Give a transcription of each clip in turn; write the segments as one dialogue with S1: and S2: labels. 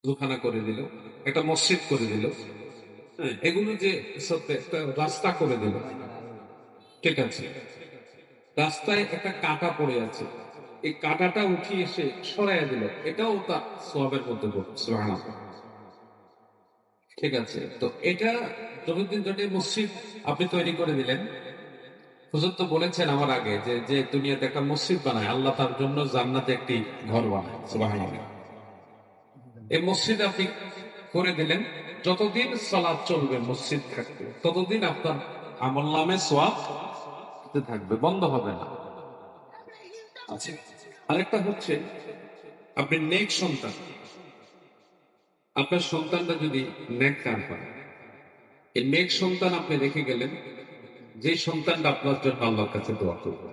S1: দুখানা করে দিল, একটা মসজিদ করে দিল, হ্যাঁ, এগুলো যে সত্যি একটা রাস্তা করে দিল, ঠিক আছে। রাস্তায় একটা কাঁটা পড়ে আছে, এই কাঁটাটা উঠিয়ে এসে সরাইয়া দিল, এটাও তার সওয়াবের মধ্যে পড়ছে। সুবহানাল্লাহ। ঠিক আছে, তো এটা যতদিন ধরে মসজিদ আপনি তৈরি করে দিলেন, হুজুর তো বলেছেন আমার আগে যে যে দুনিয়াতে একটা মসজিদ বানায়, আল্লাহ তার জন্য জান্নাতে একটি ঘর বানায়। সুবহানাল্লাহ। এই মসজিদ আপনি করে দিলেন, যতদিন সালাত চলবে মসজিদ থাকবে, ততদিন আপনার আমলনামে সওয়াব হতে থাকবে, বন্ধ হবে না। আচ্ছা, আরেকটা হচ্ছে আপনি নেক সন্তান, আপনার সন্তানটা যদি নেককার হয়, এই নেক সন্তান আপনি রেখে গেলেন, যে সন্তানটা আপনার জন্য আল্লাহর কাছে দোয়া করবে,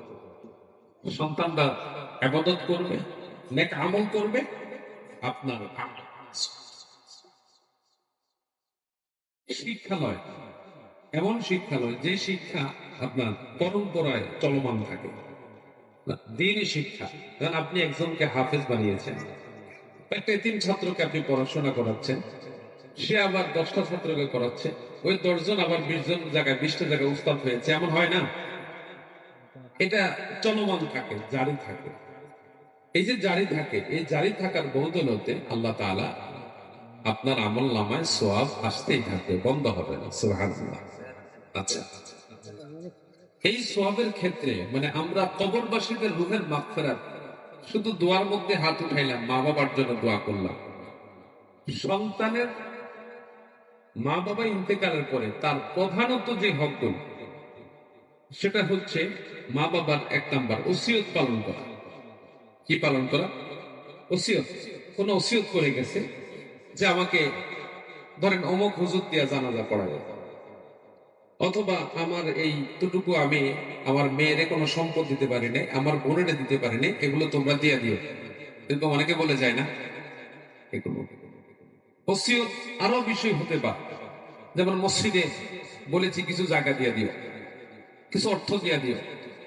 S1: সন্তানটা ইবাদত করবে, নেক আমল করবে, আপনার শিক্ষা নয়, এমন শিক্ষা নয় যে শিক্ষা আপনার পরম্পরায় চলমান থাকে, দ্বীনি শিক্ষা। কারণ আপনি একজনকে হাফেজ বানিয়েছেন, একটা এতিম ছাত্রকে আপনি পড়াশোনা করাচ্ছেন, সে আবার 10টা ছাত্রকে করাচ্ছে, ওই 10জন আবার 20জন জায়গায় 20টা জায়গায় উস্তাদ হয়েছে, এমন হয় না? এটা চলমান থাকে, জারি থাকে। এই যে জারি থাকে, এই জারি থাকার বদৌলতে আল্লাহ তাআলা আপনার আমল নামায় সওয়াব আসতেই থাকবে, বন্ধ হবে না। সুবহানাল্লাহ। আচ্ছা, এই সওয়াবের ক্ষেত্রে মানে আমরা কবরবাসীদের রূহের মাগফিরাত শুধু দোয়ার মধ্যে হাত উঠাইলাম, মা বাবার জন্য দোয়া করলাম। সন্তানের মা বাবা ইন্তেকালের পরে তার প্রধানত যে হকগুলো, সেটা হচ্ছে মা বাবার 1 নাম্বার ওসিয়ত পালন করা। কি পালন করা? ওসিয়ত। কোন ওসিয়ত করে গেছে যে আমাকে ধরেন অমুক হুজুর দিয়া জানাজা পড়াবে, অথবা আমার এই তুটুকু আমি আমার মেয়েরে কোনো সম্পদ দিতে পারি নাই, আমার বোনেরে দিতে পারি নাই, এগুলো তোমরা দিয়ে দিও, এরকম অনেকে বলে যায় না? এগুলো ওসিয়ত আরো বিষয় হতে পারে, যেমন মসজিদে বলেছি কিছু জায়গা দিয়ে দিও, কিছু অর্থ দিয়ে দিও,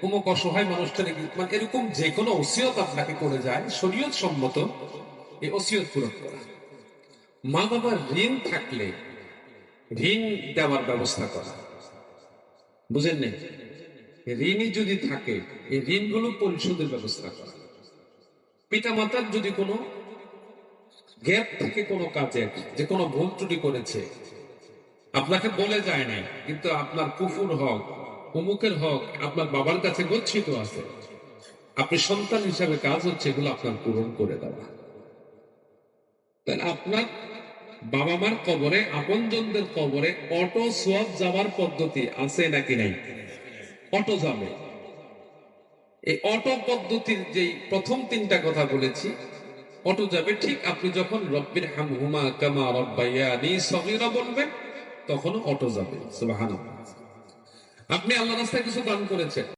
S1: অমুক অসহায় মানুষটাকে, মানে এরকম যে কোনো ওসিয়ত আপনাকে করে যায়, শরীয়ত সম্মত এই ওসিয়ত পূরণ করা। মা বাবার ঋণ থাকলে ঋণ দেওয়ার ব্যবস্থা করা, বুঝেন নেই? ঋণই যদি থাকে, এই ঋণগুলো পরিশোধের ব্যবস্থা করা। পিতা মাতার যদি কোনো গ্যাপ থাকে কোনো কাজে, যে কোনো ভুল ত্রুটি করেছে, আপনাকে বলে যায় নাই, কিন্তু আপনার কুফুর হক, অমুকের হক আপনার বাবার কাছে গচ্ছিত আছে, আপনি সন্তান হিসাবে কাজ হচ্ছে এগুলো আপনার পূরণ করে দেওয়া। তাহলে আপনার বাবা মার কবরে, আপনজনদের কবরে অটো সোয়াব যাওয়ার পদ্ধতি আছে নাকি নাই? অটো যাবে। এই অটো পদ্ধতির যেই প্রথম 3টা কথা বলেছি, অটো যাবে ঠিক আপনি যখন রব্বির হামহুমা কামা রব্বায়ানি সগীরা বলবেন, তখন অটো যাবে। সুবহানাল্লাহ। আপনি আল্লাহর রাস্তায় কিছু দান করেছেন,